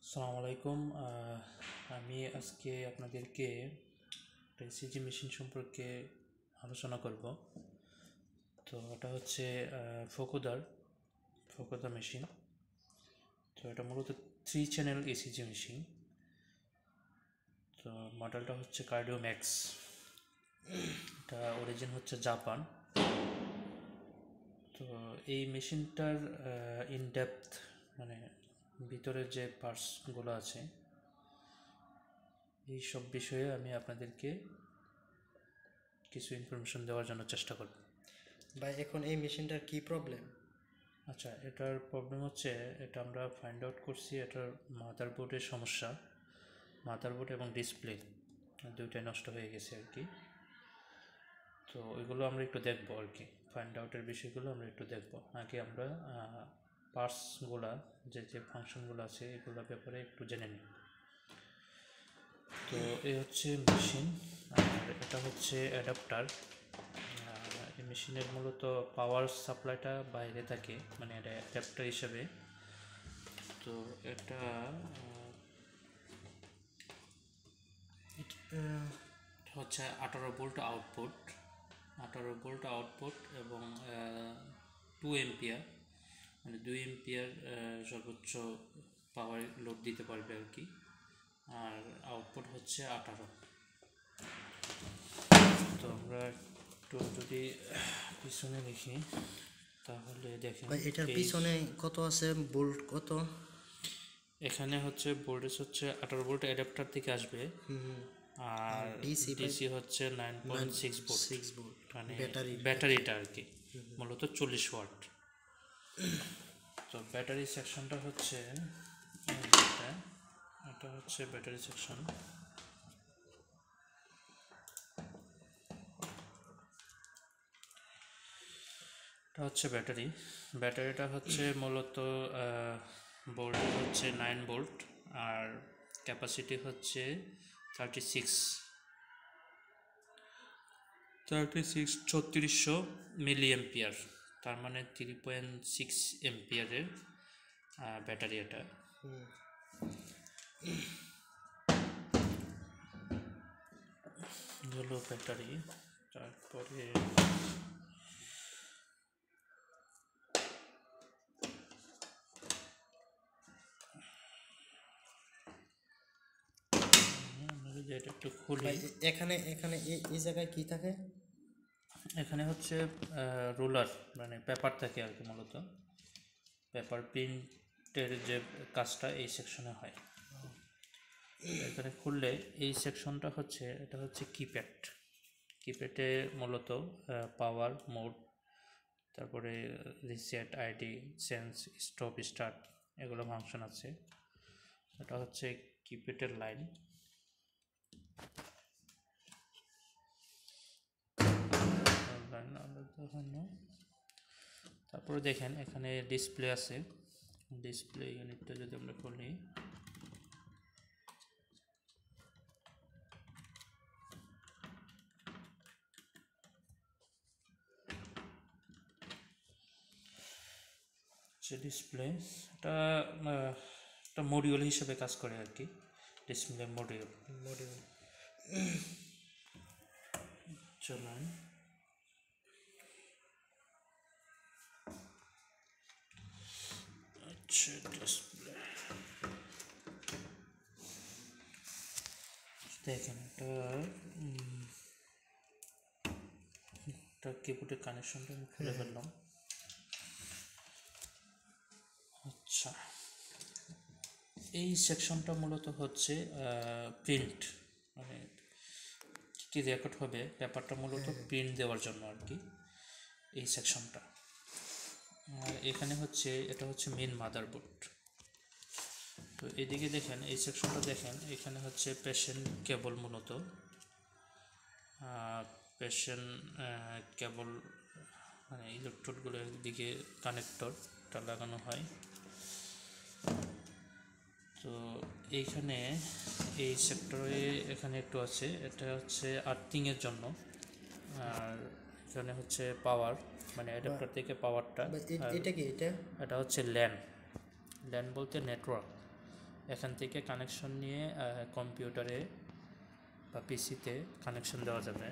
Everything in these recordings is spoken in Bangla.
আসসালামু আলাইকুম। আমি আজকে আপনাদেরকে একটা ইসিজি মেশিন সম্পর্কে আলোচনা করব। তো এটা হচ্ছে ফকুদার ফকুদা মেশিন। তো এটা মূলত 3 চ্যানেল ইসিজি মেশিন। তো মডেলটা হচ্ছে কার্ডিও ম্যাক্স। এটা অরিজিন হচ্ছে জাপান। তো এই মেশিনটার ইন ডেপথ মানে ভিতরের যে পার্টসগুলো আছে এই সব বিষয়ে আমি আপনাদেরকে কিছু ইনফরমেশন দেওয়ার জন্য চেষ্টা করব। ভাই এখন এই মেশিনটার কি প্রবলেম? আচ্ছা, এটার প্রবলেম হচ্ছে, এটা আমরা ফাইন্ড আউট করছি এটার মাদারবোর্ডের সমস্যা। মাদারবোর্ড এবং ডিসপ্লে দুইটাই নষ্ট হয়ে গেছে আর কি। তো ওইগুলো আমরা একটু দেখবো আর কি, ফাইন্ড আউটের বিষয়গুলো আমরা একটু দেখবো। আগে আমরা পার্টসগুলা যে যে ফাংশনগুলো আছে এগুলোর ব্যাপারে একটু জেনে নিই। তো এই হচ্ছে মেশিন, আর এটা হচ্ছে অ্যাডাপ্টার। এই মেশিনের মূলত পাওয়ার সাপ্লাইটা বাইরে থাকে, মানে এটা অ্যাডাপ্টার হিসেবে। তো এটা হচ্ছে 18 ভোল্ট আউটপুট এবং 2 এম্পিয়ার, মানে 2 এম্পিয়ার সর্বোচ্চ পাওয়ার লোড দিতে পারবে আর কি। আর আউটপুট হচ্ছে 18। তো আমরা একটু যদি পিছনে দেখি তাহলে দেখেন ভাই এটার পিছনে কত আছে, বোল্ট কত? এখানে হচ্ছে ভোল্টেজ হচ্ছে 18 ভোল্ট অ্যাডাপ্টার থেকে আসবে। আর ডিসি ডিসি হচ্ছে 9.6 ভোল্ট, 6 ভোল্ট মানে ব্যাটারি। ব্যাটারিটা আর কি, মূলত 40 ওয়াট। তো ব্যাটারি সেকশনটা হচ্ছে এটা এটা হচ্ছে ব্যাটারি সেকশন। এটা হচ্ছে ব্যাটারিটা হচ্ছে মূলত ভোল্ট হচ্ছে 9 ভোল্ট, আর ক্যাপাসিটি হচ্ছে 3600 মিলি এম্পিয়ার, তার মানে 3.6 এম্পিয়ারের ব্যাটারি এটা। হলো ব্যাটারি। তারপরে আমরা যদি এটা একটু খুলি, ভাই এখানে এখানে এই জায়গায় কি থাকে? এখানে হচ্ছে রুলার, মানে পেপার থাকে আর কি, মূলত পেপার প্রিন্টের যে কাজটা এই সেকশনে হয়। এখানে খুললে এই সেকশনটা হচ্ছে, এটা হচ্ছে কিপ্যাডে মূলত পাওয়ার মোড, তারপরে reset, ID, sense, stop, start এগুলো ফাংশন আছে। এটা হচ্ছে কিপ্যাডের লাইন। তারপরে দেখেন এখানে ডিসপ্লে আছে। ডিসপ্লে ইউনিটটা যদি আমরা খুলি, ডিসপ্লে এটা একটা মডিউল হিসেবে কাজ করে আর কি, ডিসপ্লে মডিউল। চলেন আচ্ছা, ডিসপ্লে দেখেন এটা কিবোর্ডের কানেকশনটা আমি খুলে ফেললাম। আচ্ছা, এই সেকশনটা মূলত হচ্ছে প্রিন্ট, মানে কি রেকর্ড হবে পেপারটা মূলত প্রিন্ট দেওয়ার জন্য আর কি এই সেকশনটা। আর এখানে হচ্ছে, এটা হচ্ছে মেন মাদারবোর্ড। তো এদিকে দেখেন এই সেকশনটা দেখেন, এখানে হচ্ছে পেশেন্ট কেবল, মূলত পেশেন্ট কেবল, মানে ইলেকট্রোডগুলোর দিকে কানেক্টরটা লাগানো হয়। তো এইখানে এই সেক্টরে এখানে একটু আছে, এটা হচ্ছে আর্থিংয়ের জন্য। আর এখানে হচ্ছে পাওয়ার, মানে অ্যাডাপ্টার থেকে পাওয়ারটা। আর এটা কি? এটা এটা হচ্ছে ল্যান বলতে নেটওয়ার্ক, এখান থেকে কানেকশন নিয়ে কম্পিউটারে বা পিসিতে কানেকশন দেওয়া যাবে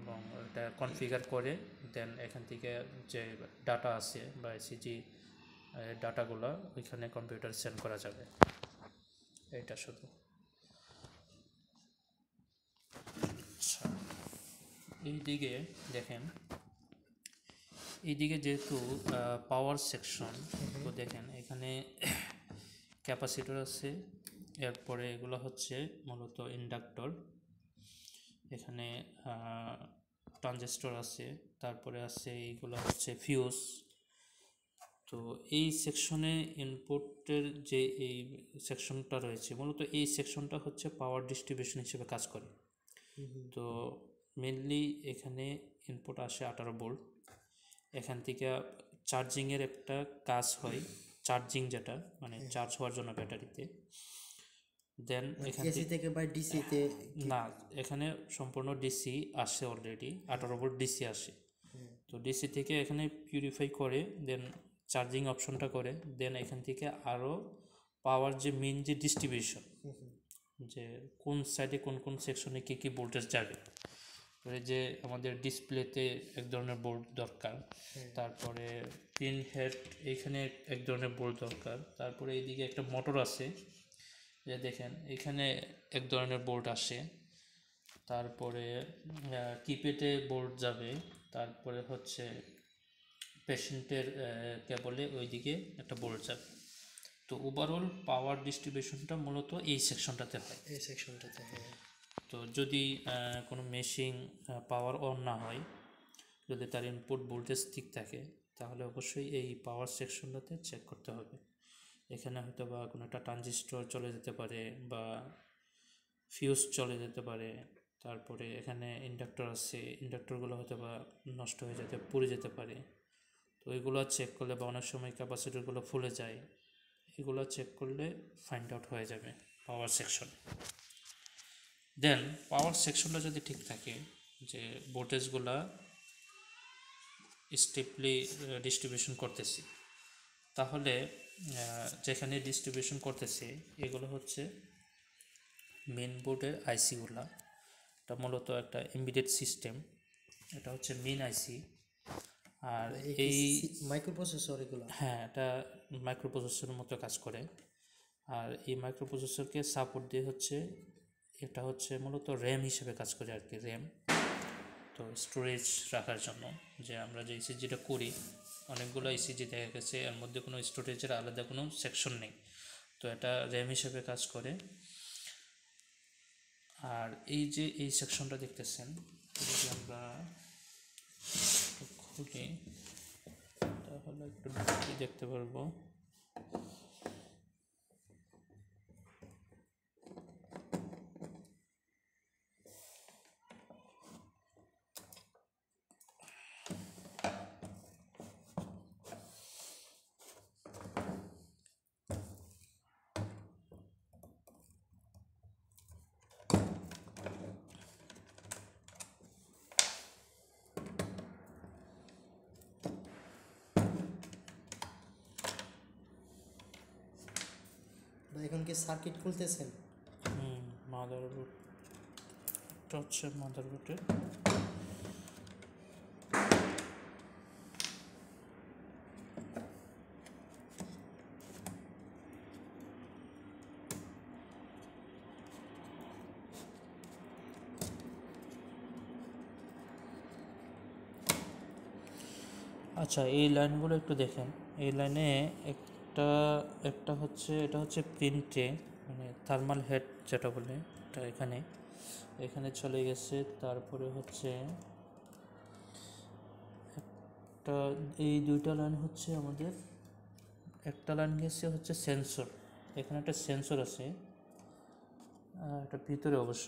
এবং এটা কনফিগার করে দেন এখান থেকে যে ডাটা আছে বা ইসিজি ডাটাগুলো ওইখানে কম্পিউটার সেন্ড করা যাবে। এটা শুধু আচ্ছা, এইদিকে দেখেন, এইদিকে যেহেতু পাওয়ার সেকশন, তো দেখেন এখানে ক্যাপাসিটর আছে, এরপরে এগুলো হচ্ছে মূলত ইন্ডাক্টর, এখানে ট্রানজিস্টর আছে, তারপরে আছে এইগুলো হচ্ছে ফিউজ। তো এই সেকশনে ইনপুটের যে এই সেকশনটা রয়েছে, মূলত এই সেকশনটা হচ্ছে পাওয়ার ডিস্ট্রিবিউশন হিসেবে কাজ করে। তো মেনলি এখানে ইনপুট আসে 18 ভোল্ট, এখান থেকে চার্জিংয়ের একটা কাজ হয়, চার্জিং যেটা মানে চার্জ হওয়ার জন্য ব্যাটারিতে। দেন এখান এসি থেকে বা ডিসিতে? না, এখানে সম্পূর্ণ ডিসি আসে, অলরেডি 18 ভোল্ট ডিসি আসে। তো ডিসি থেকে এখানে পিউরিফাই করে দেন চার্জিং অপশনটা করে দেন এখান থেকে আরও পাওয়ার যে মেন যে ডিস্ট্রিবিউশন, যে কোন সাইডে কোন কোন সেকশনে কী কী ভোল্টেজ যাবে, যে আমাদের ডিসপ্লেতে এক ধরনের বোর্ড দরকার, তারপরে পিন হেড এইখানে এক ধরনের বোর্ড দরকার, তারপরে এইদিকে একটা মোটর আছে, যে দেখেন এখানে এক ধরনের বোর্ড আসে, তারপরে কিপ্যাডে বোর্ড যাবে, তারপরে হচ্ছে পেশেন্টের কেবলে ওইদিকে একটা বোর্ড যাবে। তো ওভারঅল পাওয়ার ডিস্ট্রিবিউশনটা মূলত এই সেকশনটাতে হয়। এই সেকশনটাতে, হ্যাঁ। তো যদি কোনো মেশিন পাওয়ার অন না হয়, যদি তার ইনপুট ভোল্টেজ ঠিক থাকে, তাহলে অবশ্যই এই পাওয়ার সেকশনটাতে চেক করতে হবে। এখানে হয়তো বা কোনো একটা ট্রানজিস্টর চলে যেতে পারে বা ফিউজ চলে যেতে পারে, তারপরে এখানে ইন্ডাক্টর আছে, ইন্ডাক্টরগুলো হয়তো বা নষ্ট হয়ে যেতে পুড়ে যেতে পারে। তো এগুলো চেক করলে বা অনেক সময় ক্যাপাসিটরগুলো ফুলে যায়, এগুলো চেক করলে ফাইন্ড আউট হয়ে যাবে পাওয়ার সেকশন। দেন পাওয়ার সেকশনটা যদি ঠিক থাকে, যে ভোল্টেজগুলা স্টেপলি ডিস্ট্রিবিউশন করতেছি, তাহলে যেখানে ডিস্ট্রিবিউশন করতেছি এগুলো হচ্ছে মেন বোর্ডের আইসিগুলা। এটা মূলত একটা এমবেডেড সিস্টেম, এটা হচ্ছে মেন আইসি। আর এই মাইক্রোপ্রসেসর এগুলো? হ্যাঁ, এটা মাইক্রোপ্রসেসরের মতো কাজ করে। আর এই মাইক্রোপ্রসেসরকে সাপোর্ট দিয়ে হচ্ছে, এটা হচ্ছে মূলত র্যাম হিসেবে কাজ করে আর কি, র্যাম। তো স্টোরেজ রাখার জন্য, যে আমরা যে ইসিজিটা করি, অনেকগুলো ইসিজি দেখা গেছে এর মধ্যে কোনো স্টোরেজের আলাদা কোনো সেকশন নেই, তো এটা র্যাম হিসেবে কাজ করে। আর এই যে এই সেকশনটা দেখতেছেন, যদি আমরা খুলি তাহলে একটু দেখতে পারবো। বা এখন কি সার্কিট খুলতেছেন? মাদারবোর্ডটা হচ্ছে মাদারবোর্ডের আচ্ছা, এই লাইনগুলো একটু দেখেন। এই লাইনে একটা একটা হচ্ছে, এটা হচ্ছে প্রিন্টে মানে থার্মাল হেড যেটা বলে, এটা এখানে এখানে চলে গেছে। তারপরে হচ্ছে একটা, এই দুইটা লাইন হচ্ছে আমাদের, একটা লাইন গেছে হচ্ছে সেন্সর, এখানে একটা সেন্সর আছে, এটা ভিতরে অবশ্য।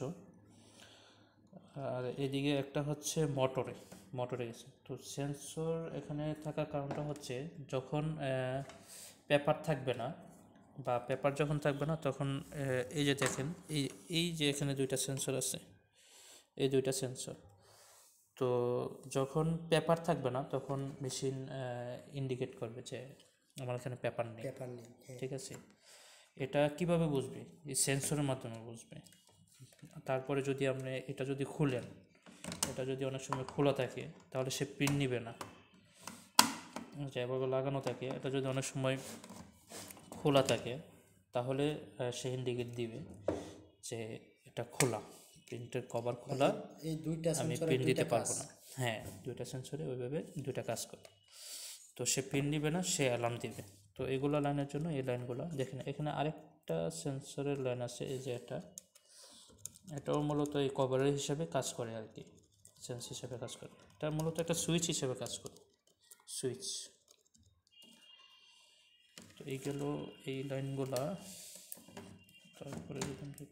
আর এদিকে একটা হচ্ছে মোটরে গেছে। তো সেন্সর এখানে থাকার কারণটা হচ্ছে, যখন পেপার থাকবে না বা পেপার যখন থাকবে না তখন এই যে দেখেন, এই এই যে এখানে দুইটা সেন্সর আছে, এই দুইটা সেন্সর। তো যখন পেপার থাকবে না তখন মেশিন ইন্ডিকেট করবে যে আমার এখানে পেপার নেই, পেপার নেই, হ্যাঁ। ঠিক আছে। এটা কিভাবে বুঝবে? এই সেন্সরের মাধ্যমে বুঝবে। তারপরে যদি আপনি এটা যদি খুলেন, এটা যদি অনেক সময় খোলা থাকে তাহলে সে প্রিন্ট নিবে না, যেভাবে লাগানো থাকে এটা যদি অনেক সময় খোলা থাকে তাহলে সে ইন্ডিকেট দিবে যে এটা খোলা, প্রিন্টের কভার খোলা, এই দুইটা আমি সেন্সরে প্রিন্ট দুইটা দিতে কাজ। পারবো না। হ্যাঁ, দুইটা সেন্সরে ওইভাবে দুইটা কাজ করে। তো সে প্রিন্ট নিবে না, সে অ্যালার্ম দিবে। তো এগুলো লাইনের জন্য এই লাইনগুলো দেখেন। এখানে আরেকটা সেন্সরের লাইন আছে, এই যে এটাও মূলত এই কভারের হিসাবে কাজ করে আর কি, সেন্স হিসাবে কাজ করে। এটা মূলত একটা সুইচ হিসেবে কাজ করে, সুইচ। তো এই গেল এই লাইনগুলা। তারপরে যদি আমরা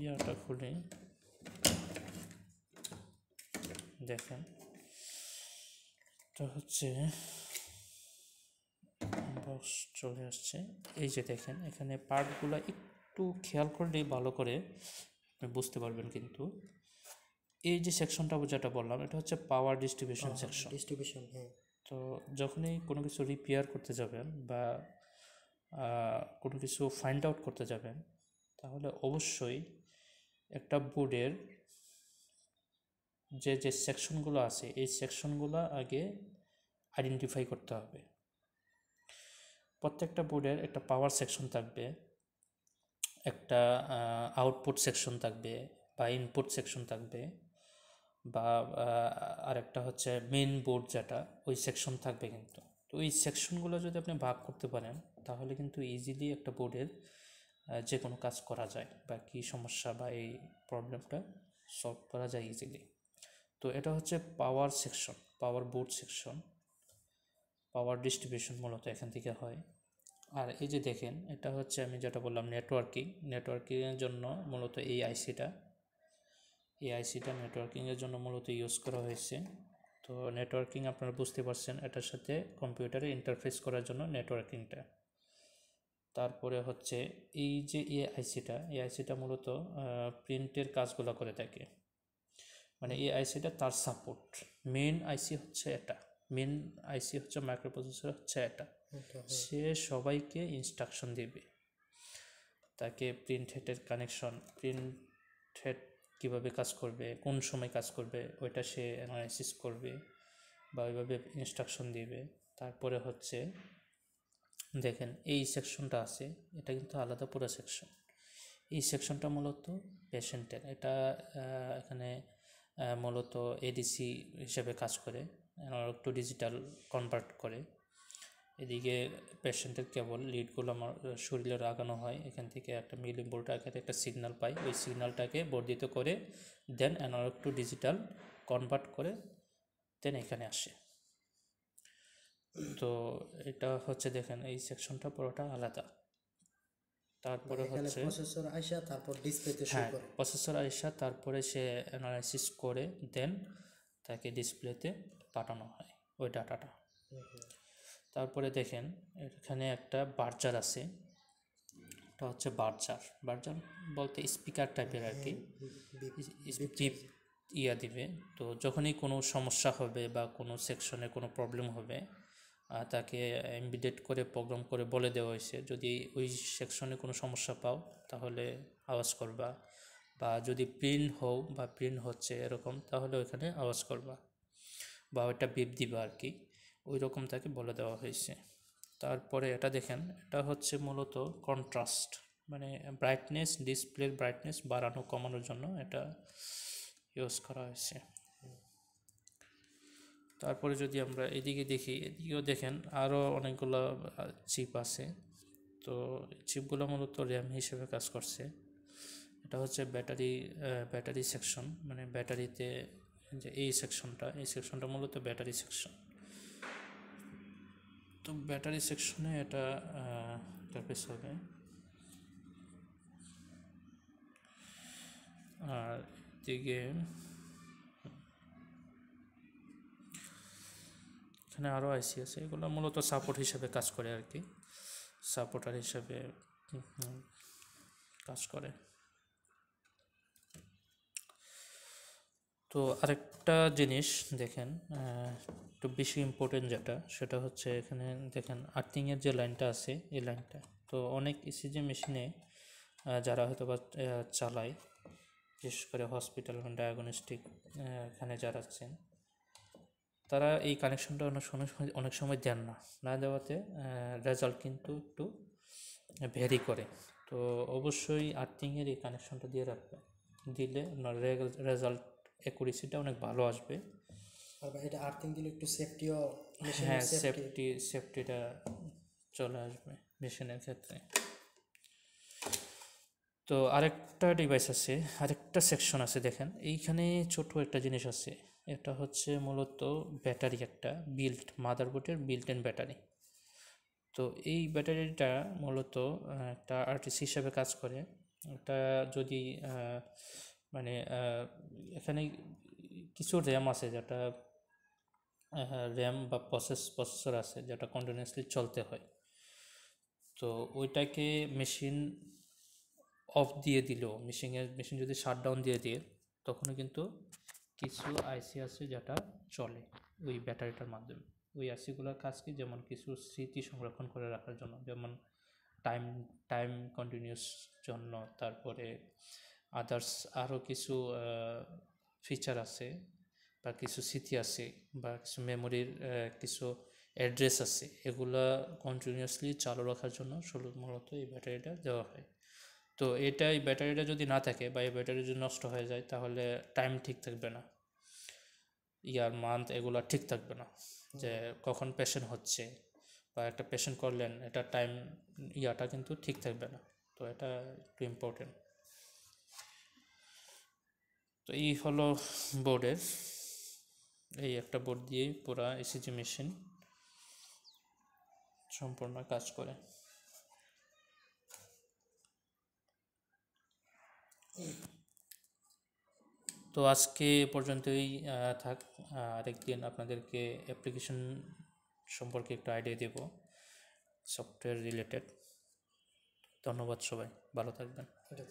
ইয়াটা খুলি, দেখেন এটা হচ্ছে বক্স চলে আসছে। এই যে দেখেন এখানে পার্টগুলো একটু খেয়াল করলেই ভালো করে আপনি বুঝতে পারবেন। কিন্তু এই যে সেকশনটা যেটা বললাম, এটা হচ্ছে পাওয়ার ডিস্ট্রিবিউশন সেকশন। ডিস্ট্রিবিউশন, হ্যাঁ। তো যখনই কোনো কিছু রিপেয়ার করতে যাবেন বা কোনো কিছু ফাইন্ড আউট করতে যাবেন, তাহলে অবশ্যই একটা বোর্ডের যে যে সেকশনগুলো আছে এই সেকশনগুলো আগে আইডেন্টিফাই করতে হবে। প্রত্যেকটা বোর্ডের একটা পাওয়ার সেকশন থাকবে, একটা আউটপুট সেকশন থাকবে বা ইনপুট সেকশন থাকবে, বা আরেকটা হচ্ছে মেইন বোর্ড যেটা, ওই সেকশন থাকবে। কিন্তু তো ওই সেকশনগুলো যদি আপনি ভাগ করতে পারেন তাহলে কিন্তু ইজিলি একটা বোর্ডের যে কোনো কাজ করা যায়, বা কী সমস্যা বা এই প্রবলেমটা সলভ করা যায় ইজিলি। তো এটা হচ্ছে power section, power board section. Power distribution মূলত এখান থেকে হয়। আর এই যে দেখেন এটা হচ্ছে আমি যেটা বললাম নেটওয়ার্কিংয়ের জন্য মূলত এই আইসিটা নেটওয়ার্কিংয়ের জন্য মূলত ইউজ করা হয়েছে। তো নেটওয়ার্কিং আপনারা বুঝতে পারছেন, এটার সাথে কম্পিউটারে ইন্টারফেস করার জন্য নেটওয়ার্কিংটা। তারপরে হচ্ছে এই যে এই আইসিটা মূলত প্রিন্টের কাজগুলো করে থাকে। মানে এই আইসিটা তার সাপোর্ট, মেন আইসি হচ্ছে এটা, মেন আইসি হচ্ছে মাইক্রোপ্রসেসর হচ্ছে এটা। সে সবাইকে ইনস্ট্রাকশন দেবে, তাকে প্রিন্ট হেডের কানেকশন, প্রিন্ট হেড কীভাবে কাজ করবে, কোন সময় কাজ করবে, ওইটা সে অ্যানালাইসিস করবে বা ওইভাবে ইনস্ট্রাকশন দিবে। তারপরে হচ্ছে দেখেন এই সেকশনটা আছে, এটা কিন্তু আলাদা পুরো সেকশন। এই সেকশনটা মূলত পেশেন্টের, এটা এখানে মূলত এডিসি হিসেবে কাজ করে, অ্যানালগ টু ডিজিটাল কনভার্ট করে। এদিকে পেশেন্টের কেবল লিডগুলো আমার শরীরে লাগানো হয়, এখান থেকে একটা মিলি ভোল্ট আকারে একটা সিগন্যাল পাই, ওই সিগন্যালটাকে বর্ধিত করে দেন অ্যানালগ টু ডিজিটাল কনভার্ট করে দেন এখানে আসে। তো এটা হচ্ছে দেখেন এই সেকশনটা পুরোটা আলাদা। তারপরে হচ্ছে প্রসেসর আইসা তারপর ডিসপ্লেতে শো হ্যাঁ, করে। প্রসেসর আইসা তারপরে সে অ্যানালাইসিস করে দেন তাকে ডিসপ্লেতে পাঠানো হয় ওই ডাটাটা। তারপরে দেখেন এখানে একটা বার্জার আছে, এটা হচ্ছে বার্জার বলতে স্পিকার টাইপের আর কি, বিপ ইয়া দিবে। তো যখনই কোনো সমস্যা হবে বা কোনো সেকশনে কোনো প্রবলেম হবে, তাকে এমবিডেড করে প্রোগ্রাম করে বলে দেওয়া হয়েছে, যদি ওই সেকশনে কোনো সমস্যা পাও তাহলে আওয়াজ করবা, বা যদি প্রিন্ট হও বা প্রিন্ট হচ্ছে এরকম তাহলে ওইখানে আওয়াজ করবা বা ওইটা বিপ দিবা আর কি, ওই রকম তাকে বলে দেওয়া হয়েছে। তারপরে এটা দেখেন, এটা হচ্ছে মূলত কন্ট্রাস্ট, মানে ব্রাইটনেস, ডিসপ্লের ব্রাইটনেস বাড়ানো কমানোর জন্য এটা ইউজ করা হয়েছে। তারপরে যদি আমরা এদিকে দেখি, এদিকেও দেখেন আরও অনেকগুলো চিপ আছে। তো চিপগুলো মূলত র্যাম হিসেবে কাজ করছে। এটা হচ্ছে ব্যাটারি সেকশন, মানে ব্যাটারিতে যে এই সেকশনটা মূলত ব্যাটারি সেকশন। তো ব্যাটারি সেকশনে এটা ইন্টারফেস হবে। আর এদিকে এখানে আরও আইসি আছে, এগুলো মূলত সাপোর্ট হিসেবে কাজ করে আর কি, সাপোর্টার হিসেবে কাজ করে। তো আরেকটা জিনিস দেখেন একটু বেশি ইম্পর্টেন্ট যেটা, সেটা হচ্ছে এখানে দেখেন আর্থিংয়ের যে লাইনটা আছে এই লাইনটা, তো অনেক ইসিজি মেশিনে যারা হয়তো বা চালায়, বিশেষ করে হসপিটাল এবং ডায়াগনস্টিক এখানে যারা আছেন, তারা এই কানেকশনটা অনেক সময় দেন না। না দেওয়াতে রেজাল্ট কিন্তু একটু ভ্যারি করে। তো অবশ্যই আর্থিংয়ের এই কানেকশনটা দিয়ে রাখবে, দিলে আপনার রেজাল্ট অ্যাকুরেসিটা অনেক ভালো আসবে। আর ভাই এটা আর্থিং দিলে একটু সেফটিও, হ্যাঁ, সেফটি। সেফটিটা চলে আসবে মেশিনের ক্ষেত্রে। তো আরেকটা ডিভাইস আছে, আরেকটা সেকশন আছে, দেখেন এইখানে ছোট একটা জিনিস আছে। এটা হচ্ছে মূলত ব্যাটারি, একটা মাদারবোর্ডের বিল্ট ইন ব্যাটারি। তো এই ব্যাটারিটা মূলত একটা আরটিসি হিসাবে কাজ করে। এটা যদি মানে এখানে কিছু র্যাম আছে, যেটা র্যাম বা প্রসেসর আছে, যেটা কন্টিনিউয়াসলি চলতে হয়। তো ওইটাকে মেশিন অফ দিয়ে দিলেও, মেশিন যদি শাটডাউন দিয়ে দিয়ে, তখনও কিন্তু কিছু আইসি আছে যেটা চলে ওই ব্যাটারিটার মাধ্যমে। ওই আইসিগুলোর কাজ কি, যেমন কিছু স্মৃতি সংরক্ষণ করে রাখার জন্য, যেমন টাইম টাইম কন্টিনিউস জন্য, তারপরে আদার্স আরও কিছু ফিচার আছে, বা কিছু স্মৃতি আছে, বা কিছু মেমোরির কিছু অ্যাড্রেস আছে, এগুলা কন্টিনিউয়াসলি চালু রাখার জন্য মূলত এই ব্যাটারিটা দেওয়া হয়। তো এই ব্যাটারিটা যদি না থাকে, বা এই ব্যাটারি যদি নষ্ট হয়ে যায়, তাহলে টাইম ঠিক থাকবে না, ইয়ার মান্থ এগুলো ঠিক থাকবে না, যে কখন পেশেন্ট হচ্ছে, বা একটা পেশেন্ট করলেন, এটা টাইম ইয়াটা কিন্তু ঠিক থাকবে না। তো এটা একটু ইম্পর্টেন্ট। তো এই হলো বোর্ডের, এই একটা বোর্ড দিয়ে পুরা ইসিজি মেশিন সম্পূর্ণ কাজ করে। তো আজকে পর্যন্তই থাক। আরেকদিন আপনাদেরকে অ্যাপ্লিকেশন সম্পর্কে একটু আইডিয়া দেব, সফটওয়্যার রিলেটেড। ধন্যবাদ সবাই, ভালো থাকবেন। এটা